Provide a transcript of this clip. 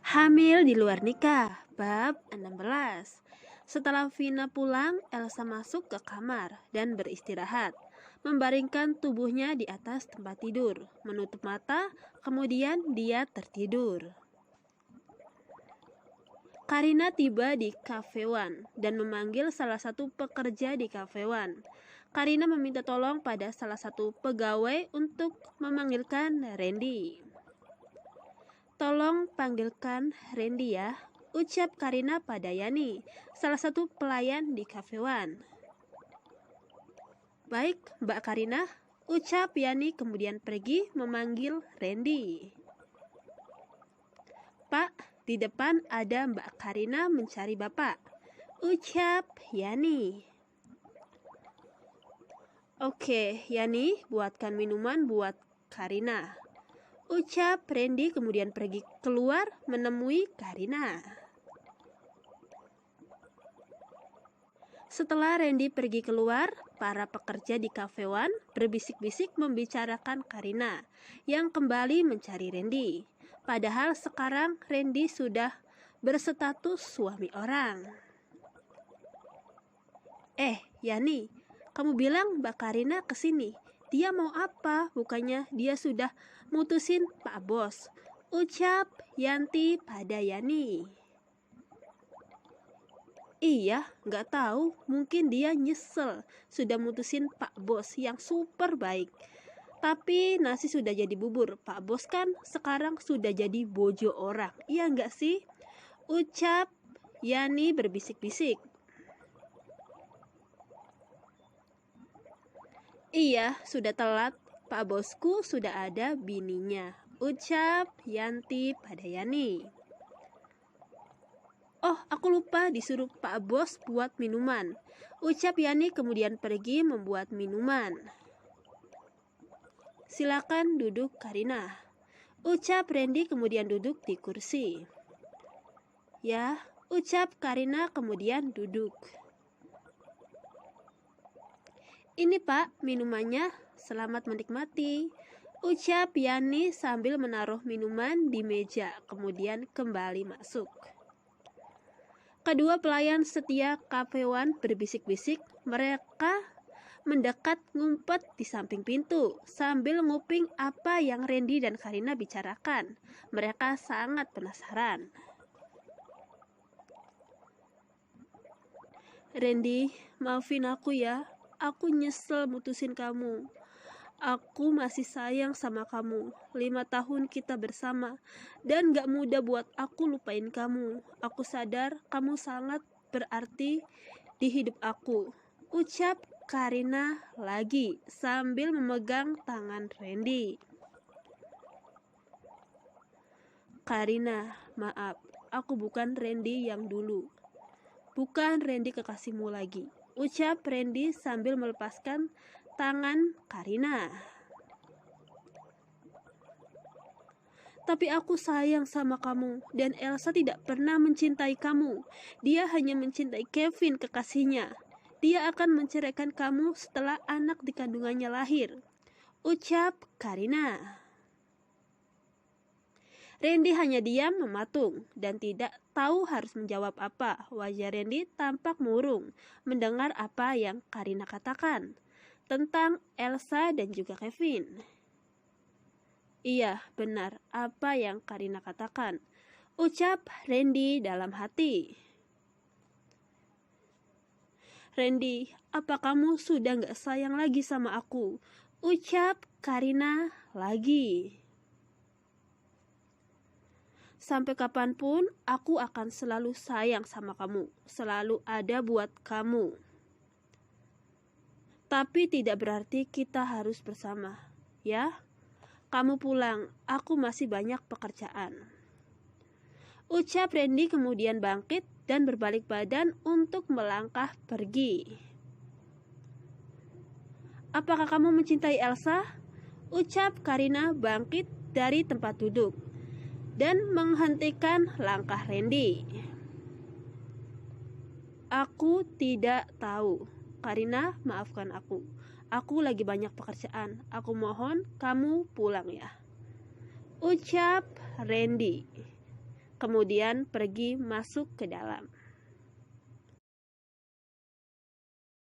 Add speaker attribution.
Speaker 1: Hamil di luar nikah, bab 16. Setelah Vina pulang, Elsa masuk ke kamar dan beristirahat, membaringkan tubuhnya di atas tempat tidur, menutup mata, kemudian dia tertidur. Karina tiba di Cafe One dan memanggil salah satu pekerja di Cafe One. Karina meminta tolong pada salah satu pegawai untuk memanggilkan Randy. "Tolong panggilkan Randy ya," ucap Karina pada Yani, salah satu pelayan di Cafe One. "Baik, Mbak Karina," ucap Yani kemudian pergi memanggil Randy. "Pak, di depan ada Mbak Karina mencari Bapak," ucap Yani. "Oke, Yani, buatkan minuman buat Karina," ucap Randy kemudian pergi keluar menemui Karina. Setelah Randy pergi keluar, para pekerja di Cafe One berbisik-bisik membicarakan Karina yang kembali mencari Randy. Padahal sekarang Randy sudah berstatus suami orang. Yani, kamu bilang Mbak Karina kesini. Dia mau apa? Bukannya dia sudah mutusin Pak Bos, ucap Yanti pada Yani. "Iya, nggak tahu. Mungkin dia nyesel sudah mutusin Pak Bos yang super baik. Tapi nasi sudah jadi bubur. Pak Bos kan sekarang sudah jadi bojo orang. Iya nggak sih?" ucap Yani berbisik-bisik. "Iya, sudah telat. Pak Bosku sudah ada bininya," ucap Yanti pada Yani. "Oh, aku lupa disuruh Pak Bos buat minuman," ucap Yani kemudian pergi membuat minuman. "Silakan duduk Karina," ucap Randy kemudian duduk di kursi. "Ya," ucap Karina kemudian duduk. "Ini Pak, minumannya, selamat menikmati," ucap Yani sambil menaruh minuman di meja kemudian kembali masuk. Kedua pelayan setia Cafe One berbisik-bisik. Mereka mendekat ngumpet di samping pintu sambil nguping apa yang Randy dan Karina bicarakan. Mereka sangat penasaran. "Randy, maafin aku ya. Aku nyesel mutusin kamu. Aku masih sayang sama kamu. 5 tahun kita bersama dan gak mudah buat aku lupain kamu. Aku sadar kamu sangat berarti di hidup aku," ucap Karina lagi sambil memegang tangan Randy. "Karina, maaf, aku bukan Randy yang dulu. Bukan Randy kekasihmu lagi," ucap Randy sambil melepaskan tangan Karina. "Tapi aku sayang sama kamu dan Elsa tidak pernah mencintai kamu. Dia hanya mencintai Kevin, kekasihnya. Dia akan menceraikan kamu setelah anak di kandungannya lahir," ucap Karina. Randy hanya diam mematung dan tidak tahu harus menjawab apa. Wajah Randy tampak murung mendengar apa yang Karina katakan tentang Elsa dan juga Kevin. "Iya, benar apa yang Karina katakan," ucap Randy dalam hati. "Randy, apa kamu sudah gak sayang lagi sama aku?" ucap Karina lagi. "Sampai kapanpun aku akan selalu sayang sama kamu, selalu ada buat kamu. Tapi tidak berarti kita harus bersama, ya? Kamu pulang, aku masih banyak pekerjaan," ucap Randy kemudian bangkit dan berbalik badan untuk melangkah pergi. "Apakah kamu mencintai Elsa?" ucap Karina bangkit dari tempat duduk dan menghentikan langkah Randy. "Aku tidak tahu. Karina, maafkan aku. Aku lagi banyak pekerjaan. Aku mohon kamu pulang ya," ucap Randy. kemudian pergi masuk ke dalam.